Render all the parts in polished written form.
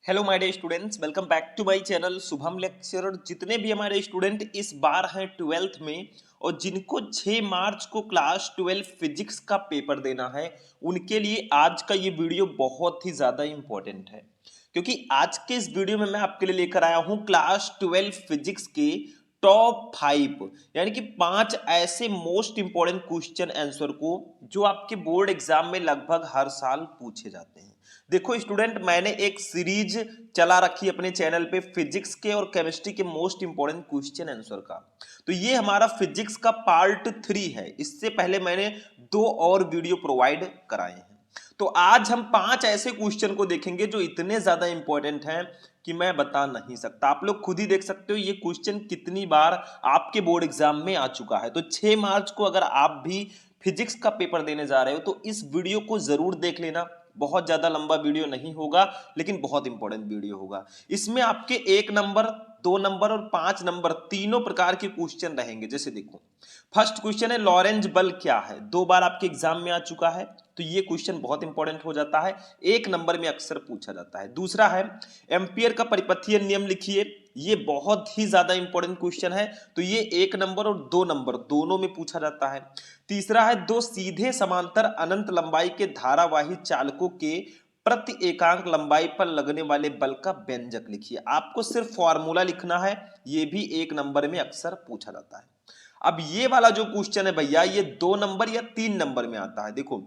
Hello my dear students, welcome back to my channel Shubham lecture. और जितने भी हमारे स्टूडेंट इस बार हैं 12th में और जिनको 6 मार्च को क्लास 12 फिजिक्स का पेपर देना है, उनके लिए आज का ये वीडियो बहुत ही ज़्यादा इम्पोर्टेंट है। क्योंकि आज के इस वीडियो में मैं आपके लिए लेकर आया हूँ क्लास 12 फिजिक्स के टॉप 5 यानी कि 5 ऐसे मोस्ट इंपॉर्टेंट क्वेश्चन आंसर को जो आपके बोर्ड एग्जाम में लगभग हर साल पूछे जाते हैं। देखो स्टूडेंट, मैंने एक सीरीज चला रखी अपने चैनल पे फिजिक्स के और केमिस्ट्री के मोस्ट इंपॉर्टेंट क्वेश्चन आंसर का। तो ये हमारा फिजिक्स का पार्ट 3 है। इससे पहले मैंने 2 और वीडियो प्रोवाइड कराए हैं। तो आज हम 5 ऐसे क्वेश्चन को देखेंगे जो इतने ज्यादा इंपॉर्टेंट हैं कि मैं बता नहीं सकता। आप लोग खुद ही देख सकते हो ये क्वेश्चन कितनी बार आपके बोर्ड एग्जाम में आ चुका है। तो 6 मार्च को अगर आप भी फिजिक्स का पेपर देने जा रहे हो तो इस वीडियो को जरूर देख लेना। बहुत ज्यादा लंबा वीडियो नहीं होगा, लेकिन बहुत इंपॉर्टेंट वीडियो होगा। इसमें आपके 1 नंबर, 2 नंबर और 5 नंबर तीनों प्रकार के क्वेश्चन रहेंगे। जैसे देखो, फर्स्ट क्वेश्चन है लॉरेंज बल क्या है। 2 बार आपके एग्जाम में आ चुका है, तो ये क्वेश्चन बहुत इंपॉर्टेंट हो जाता है, 1 नंबर में अक्सर पूछा जाता है। दूसरा है एम्पियर का परिपथीय नियम लिखिए। ये बहुत ही ज्यादा इंपॉर्टेंट क्वेश्चन है, तो ये 1 नंबर और 2 नंबर दोनों में पूछा जाता है। तीसरा है दो सीधे समांतर अनंत लंबाई के धारावाही चालकों के प्रति एकांक लंबाई पर लगने वाले बल का व्यंजक लिखिए। आपको सिर्फ फॉर्मूला लिखना है, ये भी 1 नंबर में अक्सर पूछा जाता है। अब ये वाला जो क्वेश्चन है भैया, ये 2 नंबर या 3 नंबर में आता है। देखो,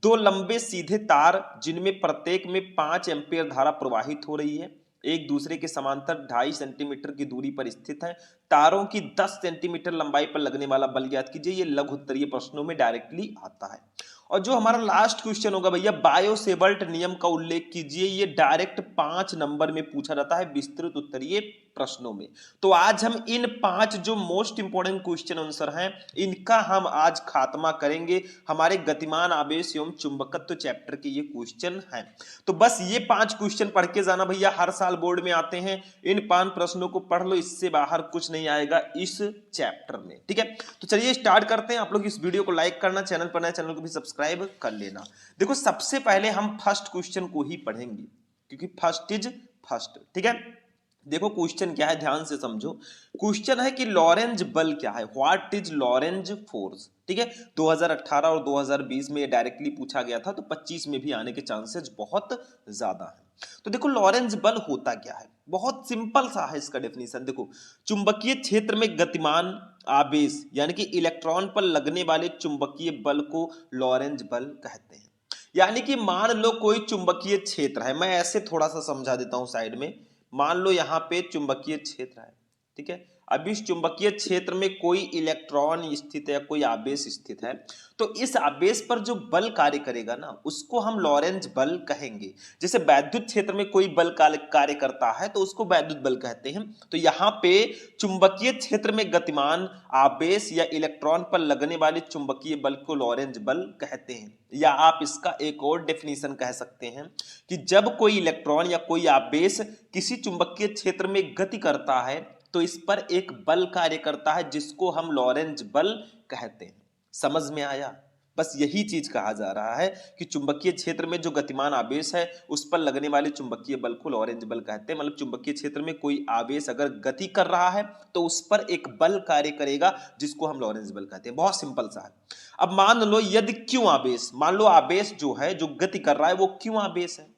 दो लंबे सीधे तार जिनमें प्रत्येक में 5 एम्पीयर धारा प्रवाहित हो रही है, एक दूसरे के समांतर 2.5 सेंटीमीटर की दूरी पर स्थित है। तारों की 10 सेंटीमीटर लंबाई पर लगने वाला बल ज्ञात कीजिए। ये लघु उत्तरीय प्रश्नों में डायरेक्टली आता है। और जो हमारा लास्ट क्वेश्चन होगा भैया, बायो-सेवर्ट नियम का उल्लेख कीजिए। ये डायरेक्ट 5 नंबर में पूछा जाता है विस्तृत उत्तरीय प्रश्नों में। तो आज हम इन 5 जो मोस्ट इंपॉर्टेंट क्वेश्चन आंसर हैं, इनका हम आज खात्मा करेंगे। हमारे गतिमान आवेश एवं चुंबकत्व चैप्टर के ये क्वेश्चन हैं। तो बस ये 5 क्वेश्चन पढ़ के जाना भैया, हर साल बोर्ड में आते हैं। इन 5 प्रश्नों को पढ़ लो, इससे बाहर कुछ नहीं आएगा इस चैप्टर में। ठीक है, तो चलिए स्टार्ट करते हैं। आप लोग इस वीडियो को लाइक करना, चैनल पर नए चैनल को भी सब्सक्राइब कर लेना। देखो, सबसे पहले हम फर्स्ट क्वेश्चन को ही पढ़ेंगे, क्योंकि फर्स्ट इज फर्स्ट। ठीक है, देखो क्वेश्चन क्या है, ध्यान से समझो। क्वेश्चन है कि लॉरेंज बल क्या है, व्हाट इज लॉरेंज फोर्स। ठीक है, 2018 और 2020 में डायरेक्टली पूछा गया था, तो 25 में भी आने के चांसेस बहुत ज्यादा हैं। तो देखो, लॉरेंज बल होता क्या है, बहुत सिंपल सा है इसका डेफिनेशन। देखो, चुंबकीय क्षेत्र में गतिमान आवेश यानी कि इलेक्ट्रॉन पर लगने वाले चुंबकीय बल को लॉरेंज बल कहते हैं। यानी कि मान लो कोई चुंबकीय क्षेत्र है, मैं ऐसे थोड़ा सा समझा देता हूं साइड में। मान लो यहां पे चुंबकीय क्षेत्र है। ठीक है, अब इस चुंबकीय क्षेत्र में कोई इलेक्ट्रॉन स्थित है, कोई आवेश स्थित है। तो इस आवेश पर जो बल कार्य करेगा ना, उसको हम लॉरेंज बल कहेंगे। जैसे वैद्युत क्षेत्र में कोई बल कार्य करता है तो उसको वैद्युत बल कहते हैं। तो यहाँ पे चुंबकीय क्षेत्र में गतिमान आवेश या इलेक्ट्रॉन पर लगने वाले चुंबकीय बल को लॉरेंज बल कहते हैं। या आप इसका एक और डेफिनेशन कह सकते हैं कि जब कोई इलेक्ट्रॉन या कोई आवेश किसी चुंबकीय क्षेत्र में गति करता है, तो इस पर एक बल कार्य करता है जिसको हम लॉरेंज बल कहते हैं। समझ में आया? बस यही चीज कहा जा रहा है कि चुंबकीय क्षेत्र में जो गतिमान आवेश है, उस पर लगने वाले चुंबकीय बल को लॉरेंज बल कहते हैं। मतलब चुंबकीय क्षेत्र में कोई आवेश अगर गति कर रहा है तो उस पर एक बल कार्य करेगा जिसको हम लॉरेंज बल कहते हैं। बहुत सिंपल सा है। अब मान लो यदि क्यों आवेश, मान लो आवेश जो है, जो गति कर रहा है, वो क्यों आवेश है,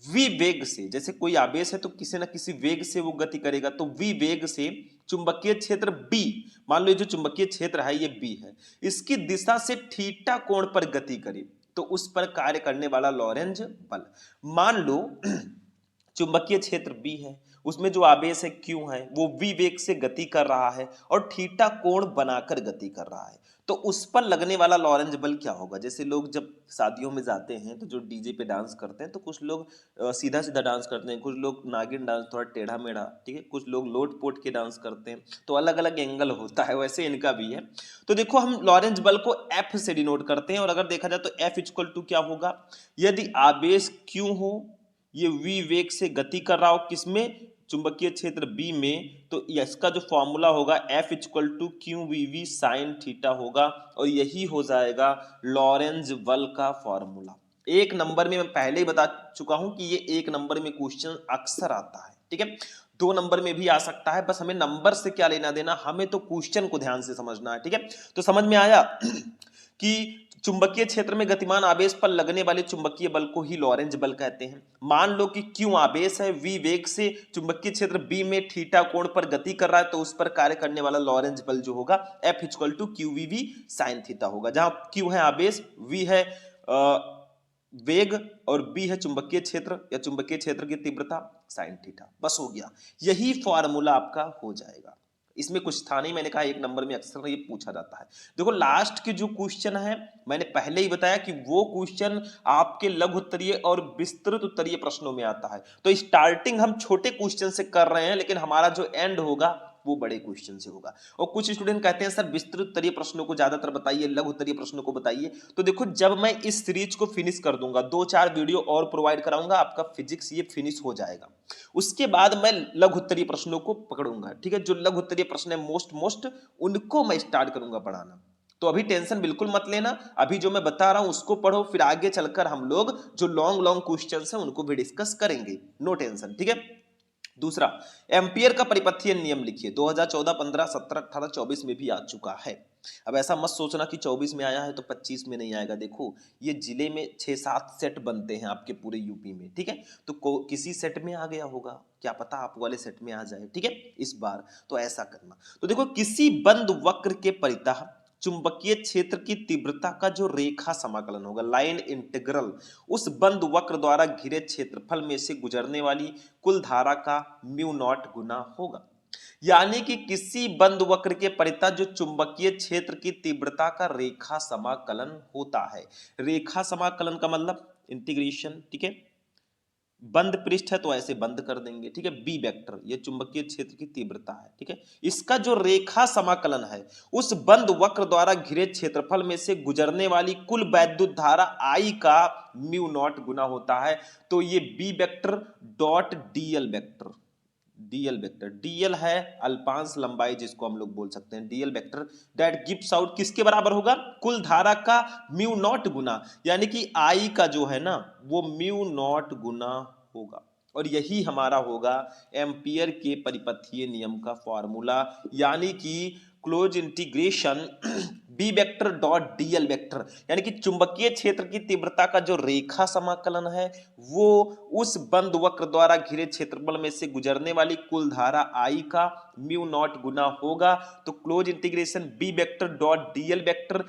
वी वेग से। जैसे कोई आवेश है तो किसी ना किसी वेग से वो गति करेगा, तो वी वेग से चुंबकीय क्षेत्र बी, मान लो ये जो चुंबकीय क्षेत्र है ये बी है, इसकी दिशा से थीटा कोण पर गति करे तो उस पर कार्य करने वाला लॉरेंज बल। मान लो चुंबकीय क्षेत्र बी है, उसमें जो आवेश है क्यू है, वो वी वेग से गति कर रहा है और थीटा कोण बनाकर गति कर रहा है, तो उस पर लगने वाला लॉरेंज बल क्या होगा। जैसे लोग जब शादियों में जाते हैं तो जो डीजे पे डांस करते हैं, तो कुछ लोग सीधा सीधा डांस करते हैं, कुछ लोग नागिन डांस थोड़ा टेढ़ा मेढ़ा, ठीक है, कुछ लोग लोट पोट के डांस करते हैं। तो अलग अलग एंगल होता है, वैसे इनका भी है। तो देखो, हम लॉरेंज बल को एफ से डिनोट करते हैं, और अगर देखा जाए तो एफ इक्वल टू क्या होगा, यदि आवेश क्यू हो, ये वी वेग से गति कर रहा हो किसमें, चुंबकीय क्षेत्र बी में, तो इसका जो फॉर्मूला होगा F equal to Q V V sine theta होगा, और यही हो जाएगा लॉरेंज बल का फॉर्मूला। एक नंबर में मैं पहले ही बता चुका हूं कि ये एक नंबर में क्वेश्चन अक्सर आता है, ठीक है। 2 नंबर में भी आ सकता है, बस हमें नंबर से क्या लेना देना, हमें तो क्वेश्चन को ध्यान से समझना है, ठीक है। तो समझ में आया कि चुंबकीय क्षेत्र में गतिमान आवेश पर लगने वाले चुंबकीय बल को ही लॉरेंज बल कहते हैं। मान लो कि Q आवेश है, V वेग से चुंबकीय क्षेत्र B में थीटा कोण पर गति कर रहा है, तो उस पर कार्य करने वाला लॉरेंज बल जो होगा F equal to QVV sine theta होगा, जहां Q है आवेश, V है वेग और B है चुंबकीय क्षेत्र या चुंबकीय क्षेत्र की तीव्रता, साइन थीटा। बस हो गया, यही फॉर्मूला आपका हो जाएगा। इसमें कुछ था नहीं, मैंने कहा एक नंबर में अक्सर ये पूछा जाता है। देखो लास्ट के जो क्वेश्चन है, मैंने पहले ही बताया कि वो क्वेश्चन आपके लघु उत्तरीय और विस्तृत उत्तरीय प्रश्नों में आता है। तो स्टार्टिंग हम छोटे क्वेश्चन से कर रहे हैं, लेकिन हमारा जो एंड होगा वो बड़े क्वेश्चन से होगा। और कुछ स्टूडेंट कहते हैं सर विस्तृत उत्तरीय प्रश्नों को ज्यादातर बताइए, लघु उत्तरीय प्रश्नों को बताइए। तो देखो जब मैं इस सीरीज को फिनिश कर दूंगा, 2-4 वीडियो और प्रोवाइड कराऊंगा, आपका फिजिक्स ये फिनिश हो जाएगा। उसके बाद मैं लघु उत्तरीय प्रश्नों को पकड़ूंगा, ठीक है। जो लघु उत्तरीय प्रश्न है मोस्ट उनको मैं स्टार्ट करूंगा पढ़ाना। तो अभी टेंशन बिल्कुल मत लेना, अभी जो मैं बता रहा हूं उसको पढ़ो, फिर आगे चलकर हम लोग जो लॉन्ग लॉन्ग क्वेश्चंस हैं उनको भी डिस्कस करेंगे, नो टेंशन, ठीक है। दूसरा, एम्पियर का परिपथीय नियम लिखिए। 2014, 15, 17, 18, 24 में भी आ चुका है। अब ऐसा मत सोचना कि 24 में आया है तो 25 में नहीं आएगा। देखो ये जिले में 6-7 सेट बनते हैं आपके पूरे यूपी में, ठीक है। तो किसी सेट में आ गया होगा, क्या पता आप वाले सेट में आ जाए, ठीक है। इस बार तो ऐसा करना। तो देखो किसी बंद वक्र के परितः चुंबकीय क्षेत्र की तीव्रता का जो रेखा समाकलन होगा, लाइन इंटीग्रल, उस बंद वक्र द्वारा घिरे क्षेत्रफल में से गुजरने वाली कुल धारा का म्यू नॉट गुना होगा। यानी कि किसी बंद वक्र के परितः जो चुंबकीय क्षेत्र की तीव्रता का रेखा समाकलन होता है। रेखा समाकलन का मतलब इंटीग्रेशन, ठीक है। बंद पृष्ठ है तो ऐसे बंद कर देंगे, ठीक है। बी वेक्टर ये चुंबकीय क्षेत्र की तीव्रता है, ठीक है। इसका जो रेखा समाकलन है उस बंद वक्र द्वारा घिरे क्षेत्रफल में से गुजरने वाली कुल वैद्युत धारा आई का म्यू नॉट गुना होता है। तो ये B vector dot DL vector, DL vector, DL है अल्पांश लंबाई जिसको हम लोग बोल सकते हैं, DL vector that gives out किसके बराबर होगा, कुल धारा का म्यू नॉट गुना, यानी कि आई का जो है ना वो म्यू नॉट गुना होगा। और यही हमारा होगा एम्पियर के परिपथीय नियम का फॉर्मूला, यानी कि close integration B vector dot DL vector, यानी कि चुंबकीय क्षेत्र की तीव्रता का जो रेखा समाकलन है वो उस बंद वक्र द्वारा घिरे क्षेत्रफल में से गुजरने वाली कुल धारा आई का म्यू नॉट गुना होगा। तो close integration B vector dot DL vector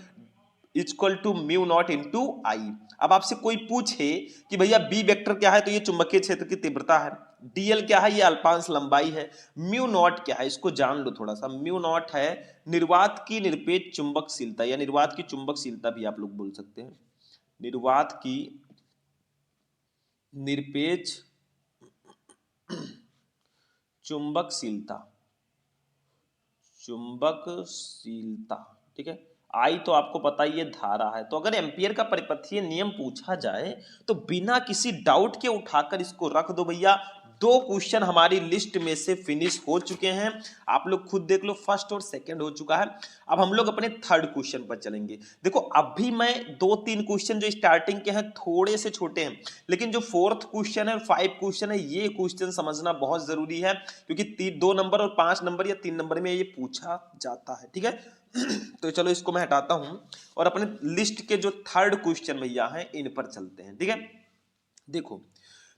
equal to mu nought into I. अब आपसे कोई पूछे कि भैया बी वेक्टर क्या है, तो ये चुंबकीय क्षेत्र की तीव्रता है, डीएल क्या है, ये अल्पांश लंबाई है, म्यू नॉट क्या है इसको जान लो थोड़ा सा। म्यू नॉट है निर्वात की निरपेक्ष चुंबकशीलता या निर्वात की चुंबकशीलता भी आप लोग बोल सकते हैं, निर्वात की निरपेक्ष चुंबकशीलता, चुंबकशीलता, ठीक है। आई तो आपको पता ही है धारा है। तो अगर एम्पियर का परिपथीय नियम पूछा जाए तो बिना किसी डाउट के उठाकर इसको रख दो भैया। 2 क्वेश्चन हमारी लिस्ट में से फिनिश हो चुके हैं, आप लोग खुद देख लो, फर्स्ट और सेकंड हो चुका है। अब हम लोग अपने थर्ड क्वेश्चन पर चलेंगे। देखो अभी मैं 2-3 क्वेश्चन जो स्टार्टिंग के हैं थोड़े से छोटे हैं, लेकिन जो 4th क्वेश्चन है और 5 क्वेश्चन है ये क्वेश्चन समझना बहुत जरूरी है, क्योंकि 2 नंबर और 5 नंबर या 3 नंबर में ये पूछा जाता है, ठीक है। तो चलो इसको मैं हटाता हूं और अपने लिस्ट के जो थर्ड क्वेश्चन भैया हैं इन पर चलते हैं, ठीक है। देखो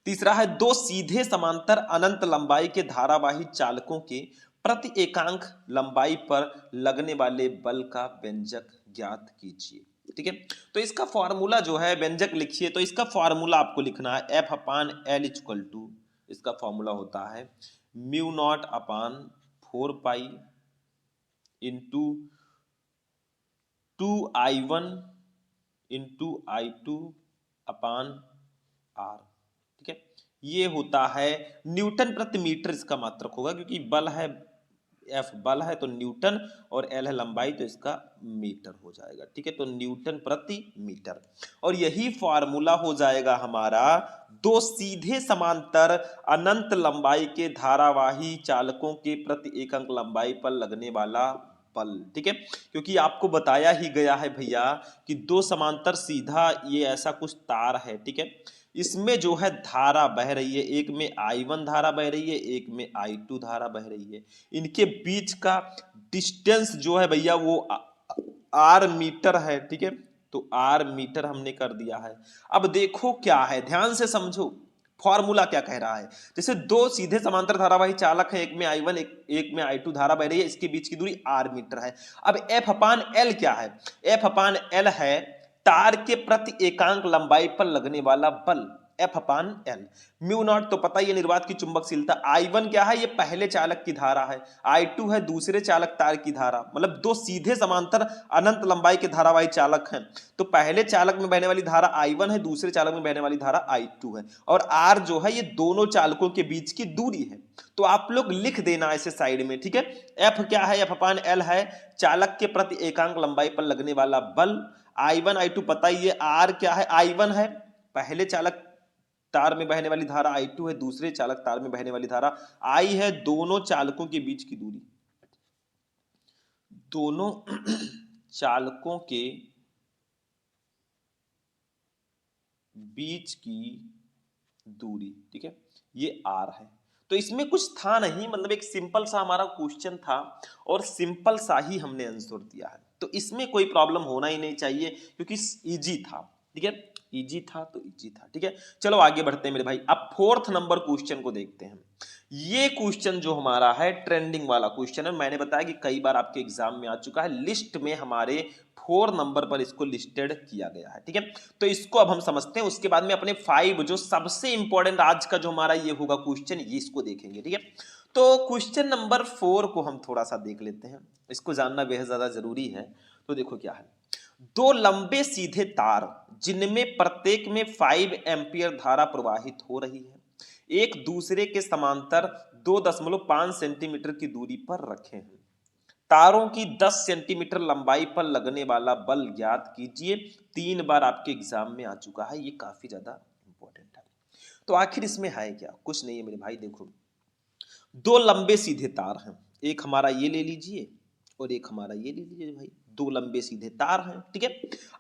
तीसरा है, 2 सीधे समांतर अनंत लंबाई के धारावाही चालकों के प्रति एकांक लंबाई पर लगने वाले बल का व्यंजक ज्ञात कीजिए, ठीक है। तो इसका फॉर्मूला जो है, व्यंजक लिखिए, तो इसका फॉर्मूला आपको लिखना है F upon L equal to, इसका फॉर्मूला होता है mu not upon 4 pi into 2I1 into I2 upon R, ठीक है। ये होता है न्यूटन प्रति मीटर, इसका मात्रक होगा, क्योंकि बल है एफ बल है तो न्यूटन और एल है लंबाई तो इसका मीटर हो जाएगा, ठीक है। तो न्यूटन प्रति मीटर, और यही फॉर्मूला हो जाएगा हमारा 2 सीधे समांतर अनंत लंबाई के धारावाही चालकों के प्रति एकांक लंबाई पर लगने वाला बल, ठीक है, क्योंकि आपको बताया ही गया है भैया कि दो समांतर सीधा ये ऐसा कुछ तार है, ठीक है, इसमें जो है धारा बह रही है, एक में I1 धारा बह रही है, एक में I2 धारा बह रही है, इनके बीच का डिस्टेंस जो है भैया वो R मीटर है, ठीक है, तो R मीटर हमने कर दिया है। अब देखो क्या है, ध्यान से समझो फॉर्मूला क्या कह रहा है। जैसे दो सीधे समांतर धारावाही चालक है, एक में I1 एक में I2 धारा बह रही है, इसके बीच की दूरी R मीटर है। अब F अपान L क्या है? F अपान L है तार के प्रति एकांक लंबाई पर लगने वाला बल, F upon L। Mu naught तो पता ही है निर्वात की चुंबकशीलता। I1 क्या है? ये पहले चालक की धारा है, I2 है दूसरे चालक तार की धारा, मतलब दो सीधे समांतर अनंत लंबाई के धारावाही चालक हैं, तो पहले चालक में बहने वाली धारा I1 है, दूसरे चालक में बहने वाली धारा I2 है, और R जो है ये दोनों चालकों के बीच की दूरी है। तो आप लोग लिख देना ऐसे साइड में, ठीक है। F क्या है? F अपान L है चालक के प्रति एकांक लंबाई पर लगने वाला बल। I1 I2 पता ही है। R क्या है? I1 है पहले चालक तार में बहने वाली धारा, I2 है दूसरे चालक तार में बहने वाली धारा, I है दोनों चालकों के बीच की दूरी, दोनों चालकों के बीच की दूरी, ठीक है, ये R है। तो इसमें कुछ था नहीं, मतलब एक सिंपल सा हमारा क्वेश्चन था और सिंपल सा ही हमने आंसर दिया है, तो इसमें कोई प्रॉब्लम होना ही नहीं चाहिए क्योंकि इजी था, ठीक है, इजी था तो इजी था, ठीक है। चलो आगे बढ़ते हैं मेरे भाई। अब फोर्थ नंबर क्वेश्चन को देखते हैं। ये क्वेश्चन जो हमारा है ट्रेंडिंग वाला क्वेश्चन है, मैंने बताया कि कई बार आपके एग्जाम में आ चुका है, लिस्ट में हमारे 4 नंबर पर इसको लिस्टेड किया गया है, ठीक है। तो इसको अब हम समझते हैं, उसके बाद में अपने 5 जो सबसे इंपॉर्टेंट आज का जो हमारा ये होगा क्वेश्चन, ये इसको देखेंगे, ठीक है। तो क्वेश्चन नंबर 4 को हम थोड़ा सा देख लेते हैं, इसको जानना बेहद ज्यादा जरूरी है। तो देखो क्या है, दो लंबे सीधे तार जिनमें प्रत्येक में 5 एम्पियर धारा प्रवाहित हो रही है, एक दूसरे के समांतर 2.5 सेंटीमीटर की दूरी पर रखे हैं। तारों की 10 सेंटीमीटर लंबाई पर लगने वाला बल ज्ञात कीजिए। 3 बार आपके एग्जाम में आ चुका है, ये काफी ज्यादा इंपॉर्टेंट है। तो आखिर इसमें है क्या? कुछ नहीं है मेरे भाई, देखो दो लंबे सीधे तार हैं, एक हमारा ये ले लीजिए और एक हमारा ये ले लीजिए भाई, दो लंबे सीधे तार हैं, ठीक है।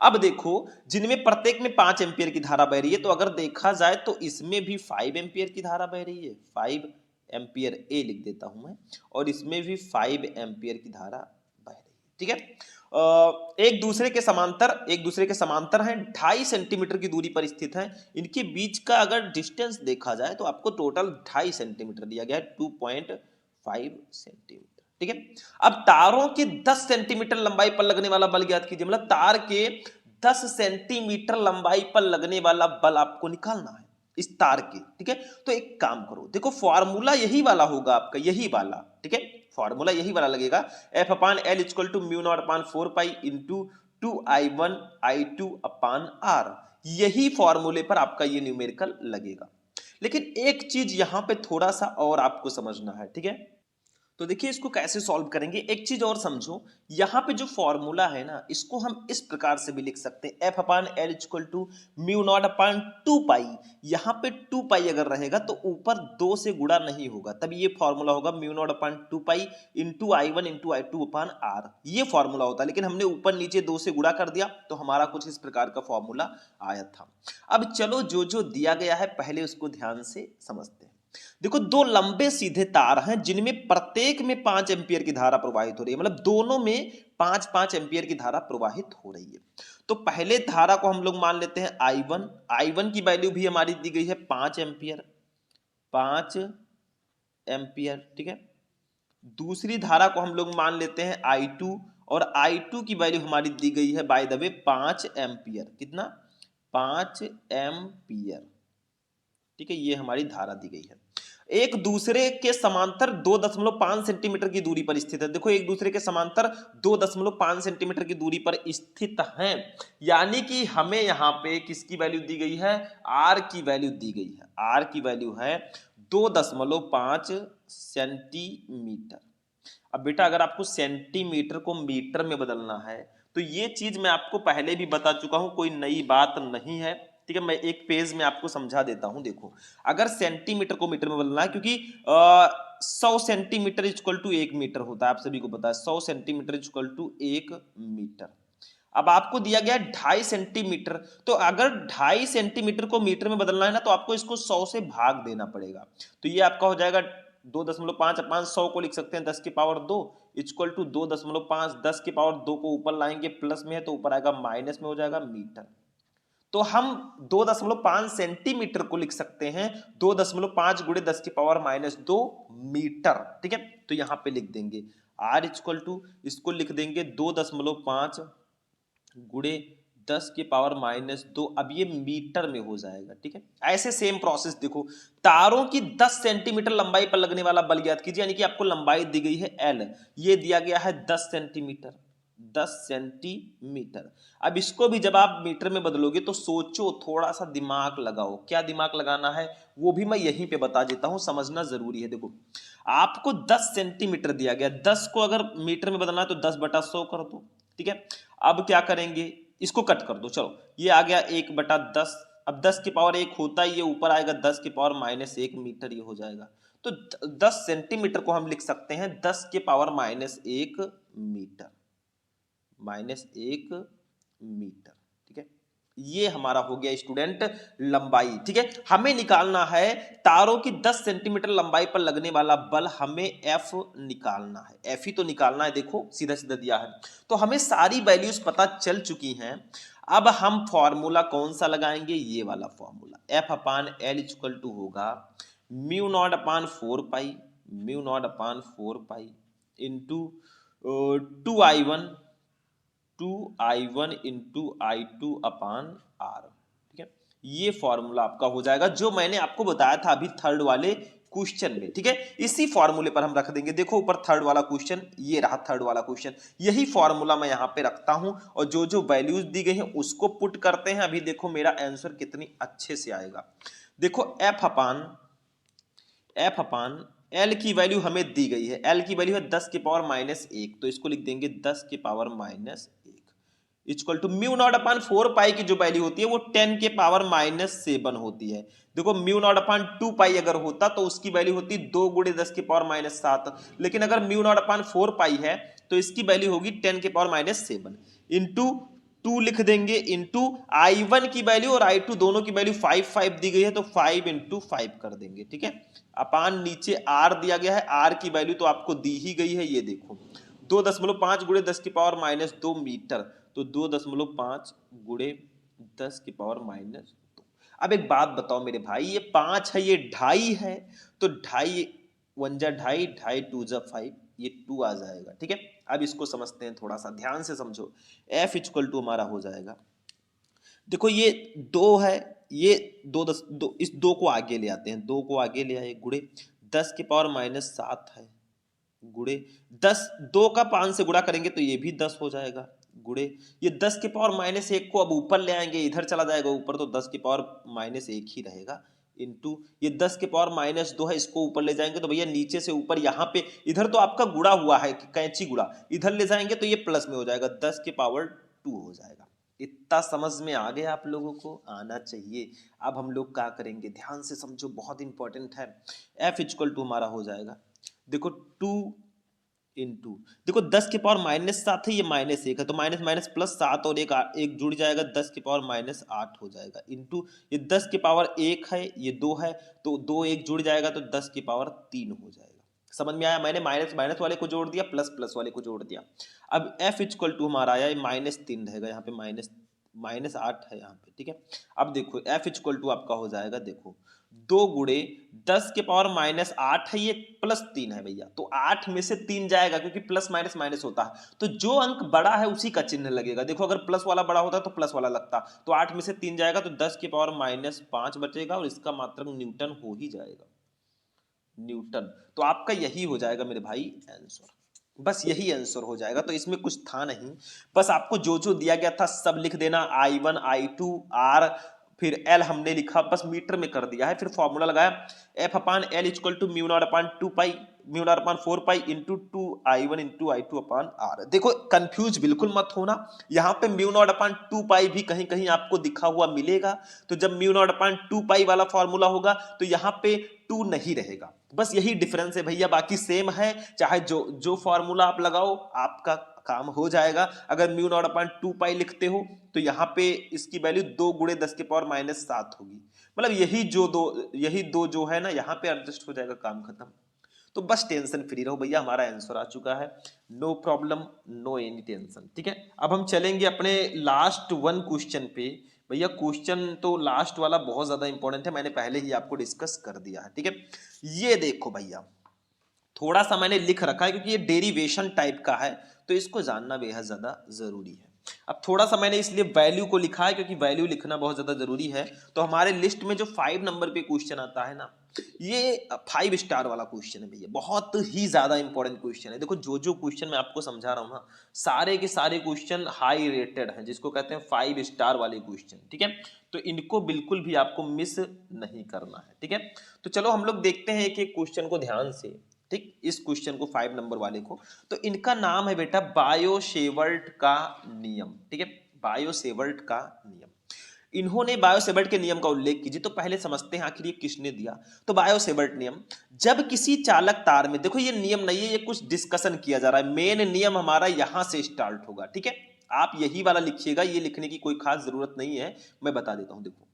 अब देखो जिनमें प्रत्येक में 5 एम्पियर की धारा बह रही है, तो अगर देखा जाए तो इसमें भी 5 एम्पियर की धारा बह रही है, 5 एम्पियर ए लिख देता हूं मैं, और इसमें भी 5 एम्पियर की धारा बह रही है, ठीक है। एक दूसरे के समांतर हैं, 2.5 सेंटीमीटर की दूरी पर स्थित हैं। इनके बीच का अगर डिस्टेंस देखा जाए तो आपको टोटल 2.5 सेंटीमीटर दिया गया है, 2.5 सेंटीमीटर, ठीक है। अब तारों के 10 सेंटीमीटर लंबाई पर लगने वाला बल ज्ञात कीजिए, मतलब तार के 10 सेंटीमीटर लंबाई पर लगने वाला बल आपको निकालना है इस तार के, ठीक है। तो एक काम करो, देखो फॉर्मूला यही वाला होगा आपका, यही वाला, ठीक है, फॉर्मूला यही वाला लगेगा, F upon L equal to mu not upon 4 pi into 2I1 I2 upon R, यही फॉर्मूले पर आपका ये न्यूमेरिकल लगेगा। लेकिन एक चीज यहां पे थोड़ा सा और आपको समझना है, ठीक है। तो देखिए इसको कैसे सॉल्व करेंगे, एक चीज और समझो, यहां पे जो फॉर्मूला है ना, इसको हम इस प्रकार से भी लिख सकते हैं, F upon L equal to mu not upon 2 pi. यहां पे 2 पाई अगर रहेगा तो ऊपर 2 से गुणा नहीं होगा, तब ये फॉर्मूला होगा mu naught upon 2 pi into I1 into I2 upon R, ये फॉर्मूला होता है। लेकिन हमने ऊपर नीचे 2 से गुणा कर दिया तो हमारा कुछ इस प्रकार का फॉर्मूला आया था। अब चलो जो जो दिया गया है पहले उसको ध्यान से समझते हैं। देखो दो लंबे सीधे तार हैं जिनमें प्रत्येक में 5 एम्पियर की धारा प्रवाहित हो रही है, मतलब दोनों में 5-5 एम्पियर की धारा प्रवाहित हो रही है। तो पहले धारा को हम लोग मान लेते हैं I1, I1 की वैल्यू भी हमारी दी गई है 5 एम्पियर, 5 एम्पियर, ठीक है। दूसरी धारा को हम लोग मान लेते हैं I2, और I2 की वैल्यू हमारी दी गई है बाय द वे 5 एम्पियर, कितना? 5 एम्पियर, ठीक है, ये हमारी धारा दी गई है। एक दूसरे के समांतर 2.5 सेंटीमीटर की दूरी पर स्थित है। देखो एक दूसरे के समांतर 2.5 सेंटीमीटर की दूरी पर स्थित हैं, यानी कि हमें यहाँ पे किसकी वैल्यू दी गई है? आर की वैल्यू दी गई है। आर की वैल्यू है 2.5 सेंटीमीटर। अब बेटा अगर आपको सेंटीमीटर को मीटर में बदलना है तो ये चीज मैं आपको पहले भी बता चुका हूं, कोई नई बात नहीं है, ठीक है, मैं एक पेज में आपको समझा देता हूं। देखो, अगर सेंटीमीटर को मीटर में बदलना है, क्योंकि 100 सेंटीमीटर इक्वल टू 1 मीटर होता है, आप सभी को पता है 100 सेंटीमीटर इक्वल टू 1 मीटर। अब आपको दिया गया है 2.5 सेंटीमीटर, तो अगर 2.5 सेंटीमीटर को मीटर में बदलना है ना, तो आपको इसको 100 से भाग देना पड़ेगा। तो ये आपका हो जाएगा 2.5 अपन 100 को लिख सकते हैं 10 की पावर 2 इक्वल टू 2.5, 10 की पावर 2 को ऊपर लाएंगे प्लस में है तो ऊपर आएगा माइनस में हो जाएगा मीटर। तो हम 2.5 सेंटीमीटर को लिख सकते हैं 2.5 गुणे 10 की पावर -2 मीटर। ठीक है, तो यहां पे लिख देंगे R इक्वल टू, इसको लिख देंगे 2.5 गुणे 10 की पावर -2। अब ये मीटर में हो जाएगा। ठीक है, ऐसे सेम प्रोसेस देखो, तारों की 10 सेंटीमीटर लंबाई पर लगने वाला बल ज्ञात कीजिए, यानी कि आपको लंबाई दी गई है L, ये दिया गया है 10 सेंटीमीटर, 10 सेंटीमीटर। अब इसको भी जब आप मीटर में बदलोगे तो सोचो, थोड़ा सा दिमाग लगाओ। क्या दिमाग लगाना है वो भी मैं यहीं पे बता देता हूं, समझना जरूरी है। देखो, आपको 10 सेंटीमीटर दिया गया, 10 को अगर मीटर में बदलना है तो 10/100 कर दो। ठीक है, अब क्या करेंगे, इसको कट कर दो। चलो, ये आ गया 1/10। अब 10 की पावर 1 होता है, ये ऊपर आएगा 10 की पावर -1 मीटर, ये हो जाएगा। तो 10 सेंटीमीटर को हम लिख सकते हैं 10 की पावर -1 मीटर, -1 मीटर। ठीक है, ये हमारा हो गया स्टूडेंट लंबाई। ठीक है, हमें निकालना है तारों की 10 सेंटीमीटर लंबाई पर लगने वाला बल, हमें F निकालना है। F ही तो निकालना है, देखो सीधा सीधा दिया है। तो हमें सारी वैल्यूज पता चल चुकी हैं। अब हम फॉर्मूला कौन सा लगाएंगे, ये वाला फॉर्मूला, F/L इक्वल टू होगा μ0/4 पाई, μ0/4 पाई इंटू 2I1 इंटू I2/R। ठीक है, ये फॉर्मूला आपका हो जाएगा जो मैंने आपको बताया था अभी थर्ड वाले क्वेश्चन में। ठीक है, इसी फॉर्मूले पर हम रख देंगे। देखो ऊपर थर्ड वाला क्वेश्चन, ये रहा थर्ड वाला क्वेश्चन, यही फॉर्मूला मैं यहां पे रखता हूं और जो जो वैल्यूज दी गई हैं उसको पुट करते हैं। अभी देखो मेरा आंसर कितनी अच्छे से आएगा। देखो F/L की वैल्यू हमें दी गई है, L की वैल्यू है 10 की पावर -1, तो इसको लिख देंगे 10 की पावर -1 इक्वल टू μ0/4 पाई की जो वैल्यू होती है वो 10 के पावर -7 होती है। देखो μ0/2 पाई अगर होता तो उसकी वैल्यू होती 2 गुणे 10 की पावर -7, लेकिन अगर μ0/4 पाई है तो इसकी वैल्यू होगी 10 के पावर -7 इंटू 2 लिख देंगे, इंटू I1 की वैल्यू और I2 दोनों की वैल्यू 5 दी गई है तो 5 इंटू 5 कर देंगे। ठीक है, अपान नीचे R दिया गया है, R की वैल्यू तो आपको दी ही गई है, ये देखो 2.5 गुणे 10 की पावर -2 मीटर, तो 2.5 गुणे 10 की पावर -2। अब एक बात बताओ मेरे भाई, ये 5 है, ये 2.5 है, तो 2.5 1 जा 2.5, 2.5 2 जा 5, ये 2 आ जाएगा। ठीक है, अब इसको समझते हैं, थोड़ा सा ध्यान से समझो। F इक्वल टू हमारा हो जाएगा, देखो ये 2 है, ये 2 इस 2 को आगे ले आते हैं, 2 को आगे ले आए, गुणे 10 की पावर -7 है, गुणे 10, 2 का 5 से गुणा करेंगे तो ये भी 10 हो जाएगा, गुणे ये 10 की पावर -1 को अब ऊपर ले आएंगे, इधर चला जाएगा ऊपर, तो 10 की पावर -1 ही रहेगा, इंटू ये 10 के पावर -2 है, इसको ऊपर ले जाएंगे तो भैया नीचे से ऊपर, यहाँ पे इधर तो आपका गुणा हुआ है कि कैंची गुणा, इधर ले जाएंगे तो ये प्लस में हो जाएगा, 10 के पावर 2 हो जाएगा। इतना समझ में आ गया आप लोगों को, आना चाहिए। अब हम लोग क्या करेंगे, ध्यान से समझो, बहुत इंपॉर्टेंट है। F इक्वल टू हमारा हो जाएगा, देखो 2 इंटू, देखो 10 की पावर -7 है, ये -1 है, तो माइनस माइनस प्लस 7 और एक जुड़ जाएगा, 10 की पावर -8 हो जाएगा, इंटू ये 10 की पावर 1 है, ये 2 है, तो 2 1 जुड़ जाएगा तो 10 की पावर 3 हो जाएगा। समझ में आया, मैंने माइनस माइनस वाले को जोड़ दिया, प्लस प्लस वाले को जोड़ दिया। अब F इक्वल टू हमारा आया, ये -3 रहेगा, यहाँ पे -8 है यहाँ पे। ठीक है, अब देखो F इक्वल टू आपका हो जाएगा, देखो 2 गुणे 10 के पावर -8 है, ये +3 है भैया, तो 8 में से 3 जाएगा, क्योंकि प्लस माइनस माइनस होता है, तो जो अंक बड़ा है उसी का चिन्ह लगेगा। देखो अगर प्लस वाला बड़ा होता तो प्लस वाला लगता, तो 8 में से 3 जाएगा तो 10 की पावर -5 बचेगा, और इसका मात्रक न्यूटन हो ही जाएगा, न्यूटन। तो आपका यही हो जाएगा मेरे भाई आंसर, बस यही आंसर हो जाएगा। तो इसमें कुछ था नहीं, बस आपको जो जो दिया गया था सब लिख देना, I1 I2 R फिर एल हमने लिखा, बस मीटर में कर दिया है, फिर फॉर्मूला लगाया F upon L equal to mu not upon 2 pi mu not upon 4 pi into 2i1 into i2 upon R. देखो कंफ्यूज बिल्कुल मत होना, यहाँ पे म्यू नॉट अपान 2 पाई भी कहीं कहीं आपको दिखा हुआ मिलेगा, तो जब म्यू नॉट अपान 2 पाई वाला फॉर्मूला होगा तो यहाँ पे 2 नहीं रहेगा, बस यही डिफरेंस है भैया, बाकी सेम है, चाहे जो जो फॉर्मूला आप लगाओ आपका काम हो जाएगा। अगर म्यू नॉट अपान 2 पाई लिखते हो तो यहाँ पे इसकी वैल्यू 2 गुणे 10 के पावर माइनस 7 होगी, मतलब यही दो जो है ना यहाँ पे एडजस्ट हो जाएगा, काम खत्म। तो बस टेंशन फ्री रहो भैया, हमारा आंसर आ चुका है, no problem no any tension, ठीक है। अब हम चलेंगे अपने लास्ट वन क्वेश्चन पे। भैया क्वेश्चन तो लास्ट वाला बहुत ज्यादा इंपॉर्टेंट है, मैंने पहले ही आपको डिस्कस कर दिया है, ठीक है। ये देखो भैया, थोड़ा सा मैंने लिख रखा है क्योंकि ये डेरिवेशन टाइप का है, तो इसको जानना बेहद ज्यादा जरूरी है। अब थोड़ा सा मैंने इसलिए वैल्यू को लिखा है क्योंकि वैल्यू लिखना बहुत ज्यादा जरूरी है। तो हमारे लिस्ट में जो 5 नंबर पे क्वेश्चन आता है ना, ये 5 स्टार वाला क्वेश्चन है भैया, बहुत ही ज्यादा इंपॉर्टेंट क्वेश्चन है। देखो जो जो क्वेश्चन मैं आपको समझा रहा हूँ ना, सारे के सारे क्वेश्चन हाई रेटेड हैं, जिसको कहते हैं 5 स्टार वाले क्वेश्चन, ठीक है। तो इनको बिल्कुल भी आपको मिस नहीं करना है, ठीक है। तो चलो हम लोग देखते हैं एक एक क्वेश्चन को ध्यान से, ठीक। इस क्वेश्चन को 5 नंबर वाले को, तो इनका नाम है बेटा बायो-सेवर्ट का नियम, ठीक है। बायो-सेवर्ट का नियम, इन्होंने बायो-सेवर्ट के नियम का उल्लेख कीजिए। तो पहले समझते हैं आखिर ये किसने दिया। तो बायो-सेवर्ट नियम, जब किसी चालक तार में, देखो ये नियम नहीं है, ये कुछ डिस्कशन किया जा रहा है, मेन नियम हमारा यहां से स्टार्ट होगा, ठीक है। आप यही वाला लिखिएगा, ये लिखने की कोई खास जरूरत नहीं है, मैं बता देता हूं। देखो,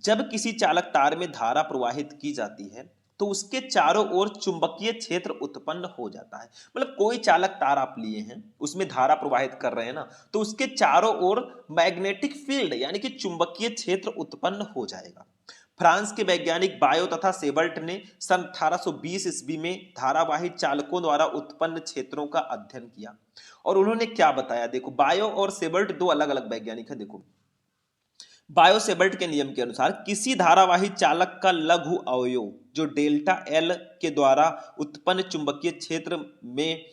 जब किसी चालक तार में धारा प्रवाहित की जाती है तो उसके चारों ओर चुंबकीय क्षेत्र उत्पन्न हो जाता है। मतलब कोई चालक तार आप लिए हैं, उसमें धारा प्रवाहित कर रहे हैं ना, तो उसके चारों ओर मैग्नेटिक फील्ड यानी कि चुंबकीय क्षेत्र उत्पन्न हो जाएगा। फ्रांस के वैज्ञानिक बायो तथा सेबर्ट ने सन 1820 ईस्वी में धारावाही चालकों द्वारा उत्पन्न क्षेत्रों का अध्ययन किया, और उन्होंने क्या बताया। देखो, बायो और सेबर्ट दो अलग अलग वैज्ञानिक हैं। देखो, बायो-सेवर्ट के नियम के अनुसार किसी धारावाही चालक का लघु अवयव जो डेल्टा एल के द्वारा उत्पन्न चुंबकीय क्षेत्र में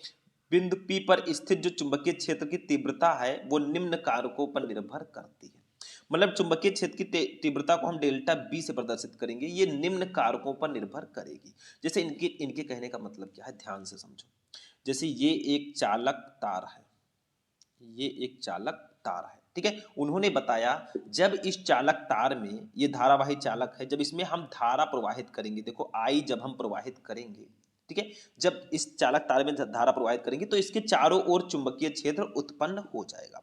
बिंदु P पर स्थित जो चुंबकीय क्षेत्र की तीव्रता है वो निम्न कारकों पर निर्भर करती है। मतलब चुंबकीय क्षेत्र की तीव्रता को हम डेल्टा बी से प्रदर्शित करेंगे, ये निम्न कारकों पर निर्भर करेगी। जैसे इनके इनके कहने का मतलब क्या है, ध्यान से समझो। जैसे ये एक चालक तार है, ये एक चालक तार है, ठीक है। उन्होंने बताया जब इस चालक तार में, ये धारावाही चालक है, जब इसमें हम धारा प्रवाहित करेंगे, देखो आई जब हम प्रवाहित करेंगे, ठीक है, जब इस चालक तार में धारा प्रवाहित करेंगे तो इसके चारों ओर चुंबकीय क्षेत्र उत्पन्न हो जाएगा।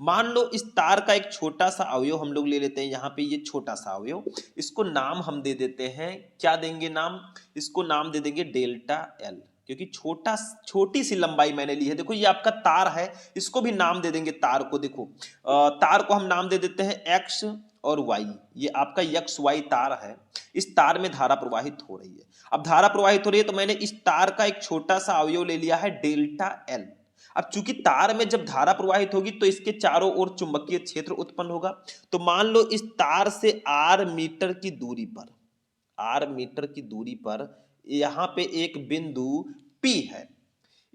मान लो इस तार का एक छोटा सा अवयव हम लोग ले लेते हैं, यहाँ पे ये छोटा सा अवयव, इसको नाम हम दे देते हैं, क्या देंगे नाम, इसको नाम दे देंगे डेल्टा एल, क्योंकि छोटी सी लंबाई मैंने ली है। देखो ये आपका तार है, इसको भी नाम दे देंगे तार को। देखो तार को हम नाम दे देते हैं एक्स और वाई, ये आपका एक्स वाई तार है। इस तार में धारा प्रवाहित हो रही है। अब धारा प्रवाहित हो रही है तो मैंने इस तार का एक छोटा सा अवयव ले लिया है डेल्टा एल। अब चूंकि तार में जब धारा प्रवाहित होगी तो इसके चारों ओर चुंबकीय क्षेत्र उत्पन्न होगा। तो मान लो इस तार से आर मीटर की दूरी पर, आर मीटर की दूरी पर यहां पे एक बिंदु P है।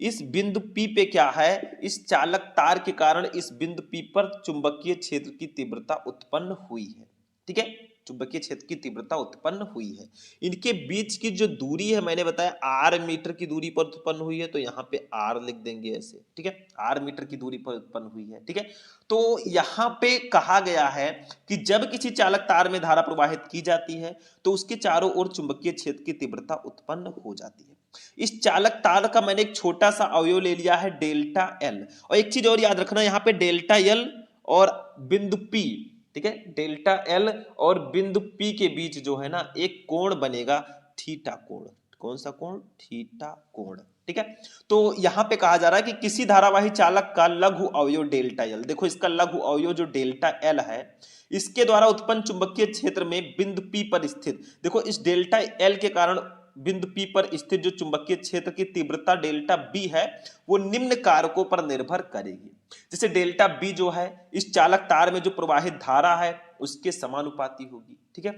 इस बिंदु P पे क्या है, इस चालक तार के कारण इस बिंदु P पर चुंबकीय क्षेत्र की तीव्रता उत्पन्न हुई है, ठीक है, चुंबकीय क्षेत्र की तीव्रता उत्पन्न हुई है। इनके बीच की जो दूरी है मैंने बताया आर मीटर की दूरी पर उत्पन्न हुई है, तो यहाँ पे आर लिख देंगे ऐसे, ठीक है, आर मीटर की दूरी पर उत्पन्न हुई है, ठीक है। तो यहाँ पे कहा गया है कि जब किसी चालक तार में धारा प्रवाहित की जाती है तो उसके चारों ओर चुंबकीय क्षेत्र की तीव्रता उत्पन्न हो जाती है। इस चालक तार का मैंने एक छोटा सा अवयव ले लिया है डेल्टा एल, और एक चीज और याद रखना, यहाँ पे डेल्टा एल और बिंदु P, ठीक है, डेल्टा एल और बिंदु P के बीच जो है ना एक कोण बनेगा, थीटा कोण। कौन सा कोण, थीटा कोण, ठीक है। तो यहां पे कहा जा रहा है कि किसी धारावाही चालक का लघु अवयव डेल्टा एल, देखो इसका लघु अवयव जो डेल्टा एल है, इसके द्वारा उत्पन्न चुंबकीय क्षेत्र में बिंदु P पर स्थित, देखो इस डेल्टा एल के कारण बिंदु P पर स्थित जो चुंबकीय क्षेत्र की तीव्रता डेल्टा B है वो निम्न कारकों पर निर्भर करेगी। जैसे डेल्टा B जो है इस चालक तार में जो प्रवाहित धारा है उसके समानुपाती होगी, ठीक है,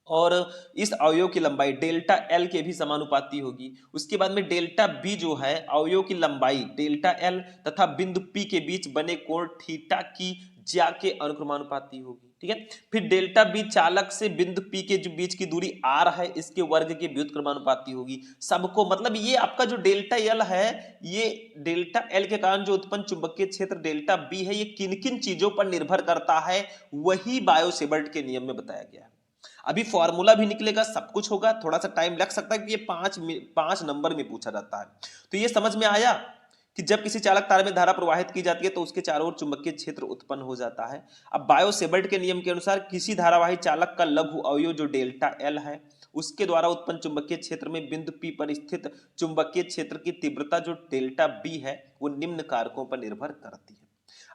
और इस अवयव की लंबाई डेल्टा एल के भी समानुपाती होगी। उसके बाद में डेल्टा बी जो है अवयव की लंबाई डेल्टा एल तथा बिंदु P के बीच बने कोण थीटा की ज्या के अनुक्रमानुपाती होगी, ठीक है। ठीक है। फिर डेल्टा बी चालक से बिंदु पी के जो बीच की दूरी आर है, इसके वर्ग के व्युत्क्रमानुपाती होगी। सबको मतलब ये आपका जो डेल्टा एल है, ये डेल्टा एल के कारण जो उत्पन्न चुंबकीय क्षेत्र डेल्टा बी है, ये किन किन चीजों पर निर्भर करता है, वही बायो-सेवर्ट के नियम में बताया गया है। अभी फॉर्मूला भी निकलेगा, सब कुछ होगा, थोड़ा सा टाइम लग सकता है कि ये पांच नंबर में पूछा जाता है। तो ये समझ में आया कि जब किसी चालक तार में धारा प्रवाहित की जाती है तो उसके चारों ओर चुंबकीय क्षेत्र उत्पन्न हो जाता है। अब बायो-सेवर्ट के नियम के अनुसार किसी धारावाही चालक का लघु अवयव जो डेल्टा एल है, उसके द्वारा उत्पन्न चुंबकीय क्षेत्र में बिंदु पी पर स्थित चुंबकीय क्षेत्र की तीव्रता जो डेल्टा बी है, वो निम्न कारकों पर निर्भर करती है।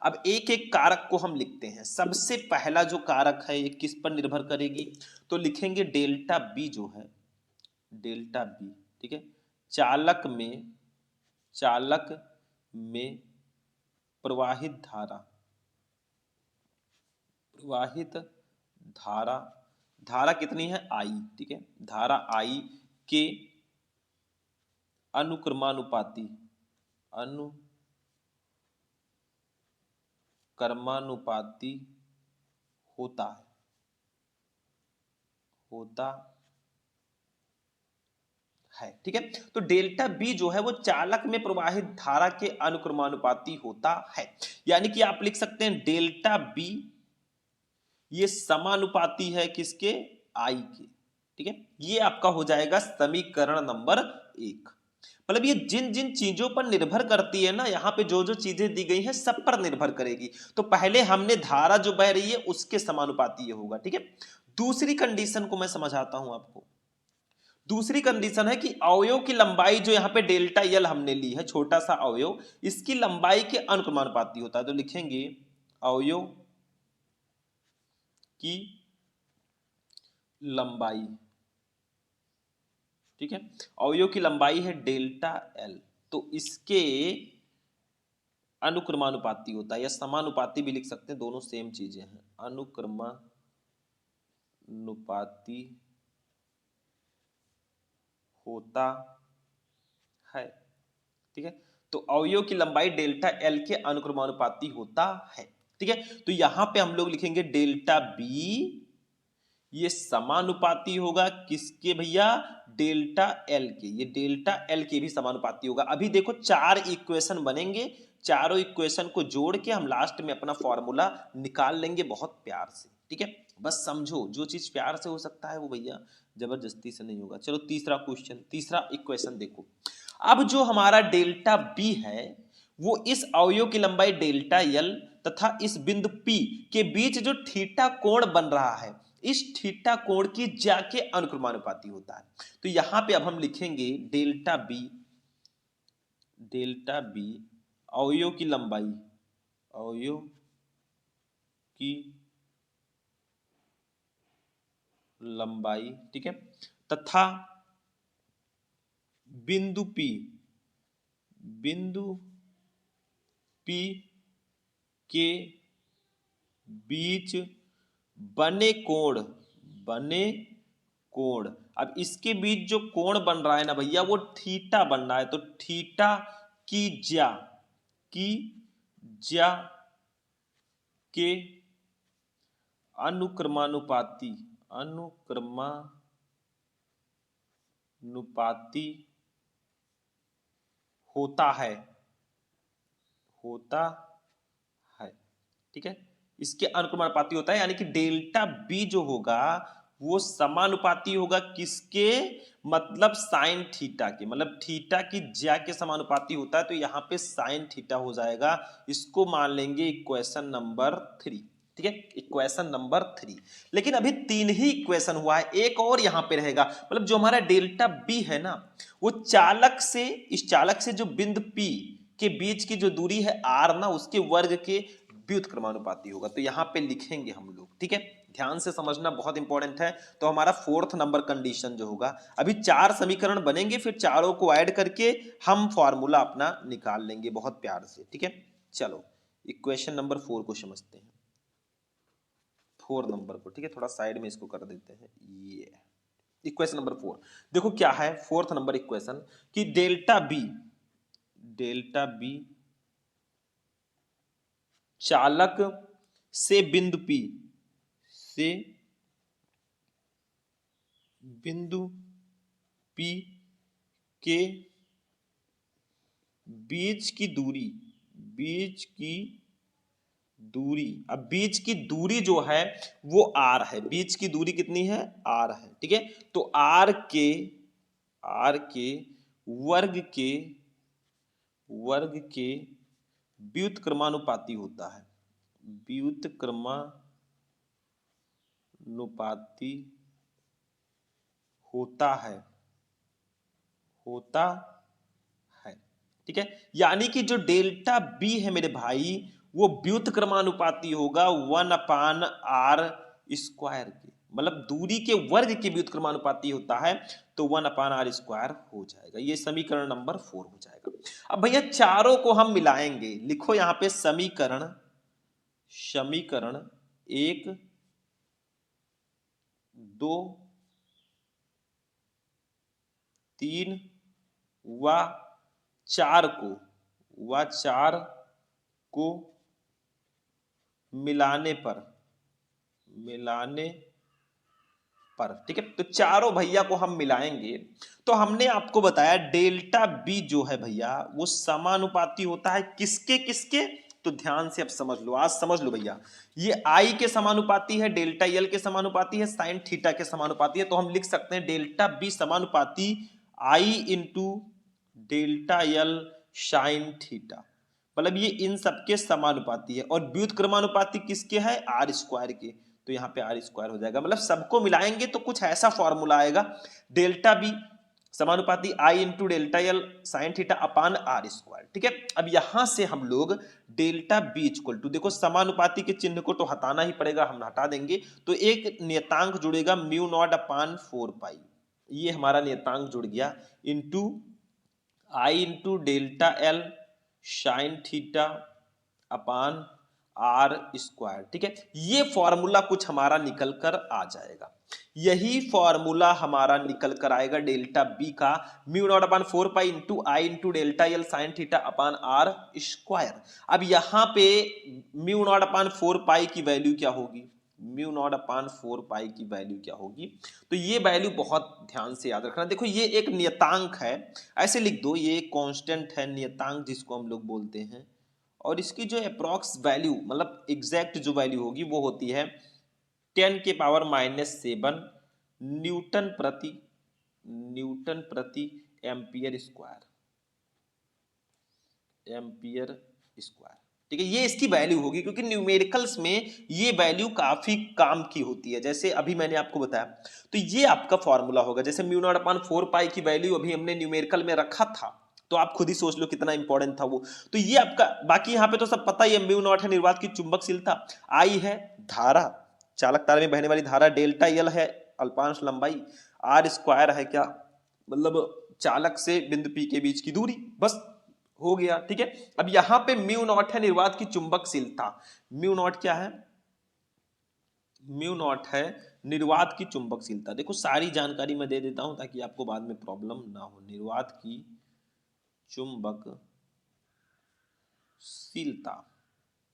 अब एक एक कारक को हम लिखते हैं। सबसे पहला जो कारक है, ये किस पर निर्भर करेगी, तो लिखेंगे डेल्टा बी जो है, डेल्टा बी, ठीक है। चालक में प्रवाहित धारा कितनी है, आई, ठीक है। धारा आई के अनुक्रमानुपाती होता है, ठीक है। तो डेल्टा बी जो है वो चालक में प्रवाहित धारा के अनुक्रमानुपाती होता है। यानी कि आप लिख सकते हैं डेल्टा बी ये समानुपाती है किसके, आई के, ठीक है। ये आपका हो जाएगा समीकरण नंबर 1। मतलब ये जिन जिन चीजों पर निर्भर करती है ना, यहां पे जो जो चीजें दी गई हैं सब पर निर्भर करेगी। तो पहले हमने धारा जो बह रही है उसके समानुपाती ये होगा, ठीक है। दूसरी कंडीशन को मैं समझाता हूं आपको। दूसरी कंडीशन है कि अवयव की लंबाई जो यहां पे डेल्टा एल हमने ली है, छोटा सा अवयव, इसकी लंबाई के अनुक्रमानुपाती होता है। तो लिखेंगे अवयव की लंबाई, ठीक है। अवयव की लंबाई है डेल्टा एल, तो इसके अनुक्रमानुपाती होता है, या समानुपाती भी लिख सकते हैं, दोनों सेम चीजें हैं। अनुक्रमानुपाती होता है, ठीक है। तो अवयव की लंबाई डेल्टा एल के अनुक्रमानुपाती होता है, ठीक है। तो यहां पे हम लोग लिखेंगे डेल्टा बी ये समानुपाती होगा किसके भैया, डेल्टा एल के। ये डेल्टा एल के भी समानुपाती होगा। अभी देखो 4 इक्वेशन बनेंगे, चारों इक्वेशन को जोड़ के हम लास्ट में अपना फॉर्मूला निकाल लेंगे बहुत प्यार से, ठीक है। बस समझो, जो चीज प्यार से हो सकता है वो भैया जबरदस्ती से नहीं होगा। चलो तीसरा क्वेश्चन, तीसरा इक्वेशन देखो। अब जो हमारा डेल्टा बी है, वो इस अवयव की लंबाई डेल्टा एल तथा इस बिंदु पी के बीच जो थीटा कोण बन रहा है, इस थीटा कोण की ज्या के अनुक्रमानुपाती होता है। तो यहां पे अब हम लिखेंगे डेल्टा बी अवयव की लंबाई, ठीक है, तथा बिंदु पी के बीच बने कोण। अब इसके बीच जो कोण बन रहा है ना भैया, वो थीटा बन रहा है। तो थीटा की ज्या के अनुक्रमानुपाती होता है, ठीक है। इसके अनुक्रमानुपाती होता है, यानी कि डेल्टा बी जो होगा वो समानुपाती होगा किसके, मतलब साइन थीटा के, मतलब थीटा की ज्या के समानुपाती होता है। तो यहां पे साइन थीटा हो जाएगा। इसको मान लेंगे इक्वेशन नंबर 3, ठीक है, इक्वेशन नंबर 3। लेकिन अभी 3 ही इक्वेशन हुआ है, एक और यहां पे रहेगा। मतलब जो हमारा डेल्टा बी है ना, वो इस चालक से जो बिंदु पी के बीच की जो दूरी है आर ना, उसके वर्ग के व्युत्क्रमानुपाती होगा। तो यहां पे लिखेंगे हम लोग, ठीक है। ध्यान से समझना, बहुत इंपॉर्टेंट है। तो हमारा 4th नंबर कंडीशन जो होगा, अभी 4 समीकरण बनेंगे, फिर चारों को ऐड करके हम फॉर्मूला अपना निकाल लेंगे बहुत प्यार से, ठीक है। चलो इक्वेशन नंबर 4 को समझते हैं, 4 नंबर को, ठीक है। थोड़ा साइड में इसको कर देते हैं। ये इक्वेशन नंबर 4 देखो क्या है, 4th नंबर इक्वेशन कि डेल्टा बी चालक से बिंदु P से बिंदु P के बीच की दूरी, अब बीच की दूरी जो है वो r है। बीच की दूरी कितनी है? r है। ठीक है, तो r के वर्ग के व्युत्क्रमानुपाती होता है, व्युत्क्रमानुपाती होता है। ठीक है, यानी कि जो डेल्टा बी है मेरे भाई वो व्युत्क्रमानुपाती होगा 1/r स्क्वायर के, मतलब दूरी के वर्ग के व्युत्क्रमानुपाती होता है, तो 1/r स्क्वायर हो जाएगा। ये समीकरण नंबर 4 हो जाएगा। अब भैया चारों को हम मिलाएंगे, लिखो यहां पे समीकरण 1, 2, 3 व 4 को मिलाने पर, ठीक है, तो चारों भैया को हम मिलाएंगे। तो हमने आपको बताया डेल्टा बी जो है भैया वो समानुपाती होता है किसके किसके, तो ध्यान से अब समझ लो, आज समझ लो भैया, ये आई के समानुपाती है, डेल्टा एल के समानुपाती है, साइन थीटा के समानुपाती है। तो हम लिख सकते हैं डेल्टा बी समानुपाती I into delta L sine theta, मतलब ये इन सबके समानुपाती है। और व्युत्क्रमानुपाती किसके है? आर स्क्वायर के, तो यहाँ पे आर स्क्वायर हो जाएगा। मतलब सबको मिलाएंगे तो कुछ ऐसा फॉर्मूला आएगा, डेल्टा बी समानुपाती I into delta L sine theta upon R square. ठीक है, अब यहां से हम लोग डेल्टा बी इक्वल टू, देखो समानुपाती के चिन्ह को तो हटाना ही पड़ेगा, हम हटा देंगे, तो एक नियतांक जुड़ेगा म्यू नॉट अपान 4 पाई, ये हमारा नियतांक जुड़ गया, into I into delta L sine theta upon R square. ठीक है, ये फॉर्मूला कुछ हमारा निकल कर आ जाएगा, यही फॉर्मूला हमारा निकल कर आएगा डेल्टा बी का, mu not upon 4 pi into I into delta L sine theta upon R square. अब यहां पे म्यू नॉट अपान 4 पाई की वैल्यू क्या होगी? म्यू नॉट अपान 4 पाई की वैल्यू क्या होगी? तो ये वैल्यू बहुत ध्यान से याद रखना। देखो ये एक नियतांक है, ऐसे लिख दो, ये कांस्टेंट है, नियतांक जिसको हम लोग बोलते हैं, और इसकी जो अप्रॉक्स वैल्यू मतलब एग्जैक्ट जो वैल्यू होगी वो होती है 10 के पावर -7 न्यूटन प्रति एम्पियर स्क्वायर, ठीक है, ये इसकी वैल्यू होगी, क्योंकि न्यूमेरिकल्स में ये वैल्यू काफी काम की होती है, जैसे अभी मैंने आपको बताया। तो ये आपका फॉर्मूला होगा, जैसे म्यू नॉट अपान 4 पाई की वैल्यू अभी हमने न्यूमेरिकल में रखा था, तो आप खुद ही सोच लो कितना इंपॉर्टेंट था वो। तो ये आपका, बाकी यहाँ पे तो सब पता ही है, म्यू नॉट है निर्वात की चुंबकशीलता, आई है धारा, चालक तार में बहने वाली धारा, डेल्टा एल है अल्पांश लंबाई, आर स्क्वायर है क्या, मतलब चालक से बिंदु पी के बीच की दूरी, बस हो गया। ठीक है, अब यहां पे म्यू नॉट है निर्वात की चुंबकशीलता, म्यू नॉट क्या है? म्यू नॉट है निर्वात की चुंबकशीलता। देखो सारी जानकारी मैं दे देता हूं ताकि आपको बाद में प्रॉब्लम ना हो। निर्वात की चुंबकशीलता,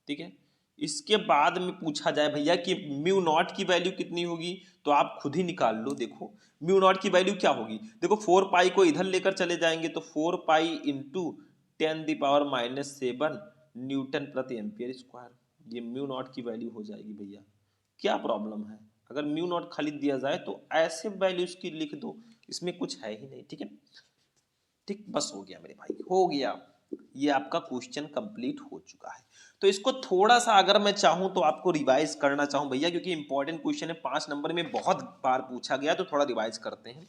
ठीक है, इसके बाद में पूछा जाए भैया कि म्यू नॉट की वैल्यू कितनी होगी, तो आप खुद ही निकाल लो। देखो म्यू नॉट की वैल्यू क्या होगी, देखो 4 पाई को इधर लेकर चले जाएंगे तो 4 पाई इंटू 10⁻⁷ न्यूटन प्रति एम्पियर स्क्वायर, ये म्यू नॉट की वैल्यू हो जाएगी भैया। क्या प्रॉब्लम है? अगर म्यू नॉट खाली दिया जाए तो ऐसे वैल्यूज की लिख दो, इसमें कुछ है ही नहीं। ठीक है, ठीक, बस हो गया मेरे भाई, हो गया, ये आपका क्वेश्चन कंप्लीट हो चुका है। तो इसको थोड़ा सा अगर मैं चाहूं तो आपको रिवाइज करना चाहूं भैया, क्योंकि इंपॉर्टेंट क्वेश्चन है, 5 नंबर में बहुत बार पूछा गया, तो थोड़ा रिवाइज करते हैं।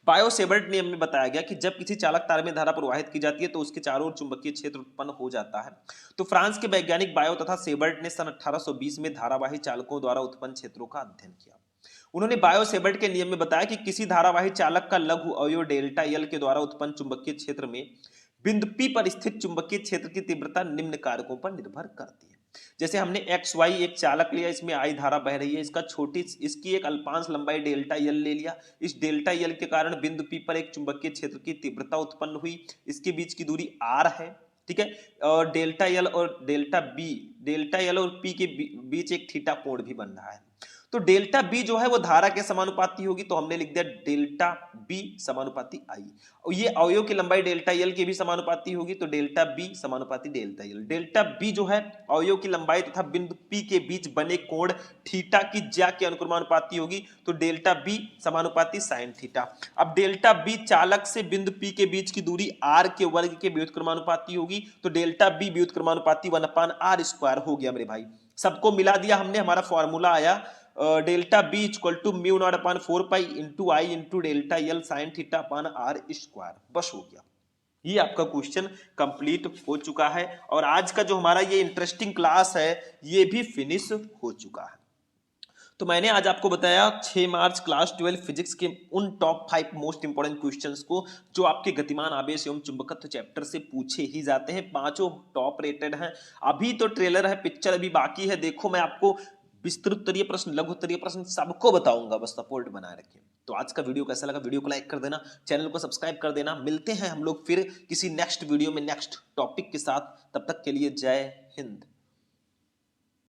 बायो सेवर्ट नियम में बताया गया कि जब किसी चालक तार में धारा प्रवाहित की जाती है तो उसके चारों ओर चुंबकीय क्षेत्र उत्पन्न हो जाता है। तो फ्रांस के वैज्ञानिक बायो तथा सेवर्ट ने सन 1820 में धारावाही चालकों द्वारा उत्पन्न क्षेत्रों का अध्ययन किया। उन्होंने बायो सेवर्ट के नियम में बताया कि किसी धारावाही चालक का लघु अवयव डेल्टा एल के द्वारा उत्पन्न चुंबकीय क्षेत्र में बिंदु P पर स्थित चुंबकीय क्षेत्र की तीव्रता निम्न कारकों पर निर्भर करती है। जैसे हमने एक्स वाई एक चालक लिया, इसमें आई धारा बह रही है, इसकी एक अल्पांश लंबाई डेल्टा एल ले लिया, इस डेल्टा एल के कारण बिंदु P पर एक चुंबकीय क्षेत्र की तीव्रता उत्पन्न हुई, इसके बीच की दूरी r है। ठीक है, और डेल्टा एल और डेल्टा एल और P के बीच एक थीटा कोण भी बन रहा है। तो डेल्टा बी जो है वो धारा के समानुपाती होगी, तो हमने लिख दिया डेल्टा बी समानुपाती आई। और ये अवयव की लंबाई डेल्टा एल की भी समानुपाती होगी, तो डेल्टा बी समानुपाती डेल्टा एल। डेल्टा बी जो है अवयव की लंबाई तथा बिंदु पी के बीच बने कोण थीटा की ज्या के अनुक्रमानुपाती होगी, तो डेल्टा बी समानुपाती साइन थीटा। अब डेल्टा बी चालक से बिंदु पी के बीच की दूरी आर के वर्ग के व्युत्क्रमानुपाती होगी, तो डेल्टा बी व्युत्क्रमानुपाती 1/r² हो गया मेरे भाई। सबको मिला दिया हमने, हमारा फॉर्मूला आया delta B equal to mu naught upon 4 pi into I into delta L sine theta upon R square. बस हो गया, ये आपका क्वेश्चन कंप्लीट हो चुका है और आज का जो हमारा ये इंटरेस्टिंग क्लास है ये भी फिनिश हो चुका है। तो मैंने आज आपको बताया 6 मार्च क्लास 12 फिजिक्स के उन टॉप 5 मोस्ट इंपोर्टेंट क्वेश्चंस को जो आपके गतिमान आवेश एवं चुंबकत्व चैप्टर से पूछे ही जाते हैं। पांचों टॉप रेटेड हैं। अभी तो ट्रेलर है, पिक्चर अभी बाकी है। देखो मैं आपको विस्तृत उत्तरीय प्रश्न, लघु उत्तरीय प्रश्न सबको बताऊंगा, बस सपोर्ट बनाए रखें। तो आज का वीडियो कैसा लगा, वीडियो को लाइक कर देना, चैनल को सब्सक्राइब कर देना। मिलते हैं हम लोग फिर किसी नेक्स्ट वीडियो में नेक्स्ट टॉपिक के साथ। तब तक के लिए जय हिंद।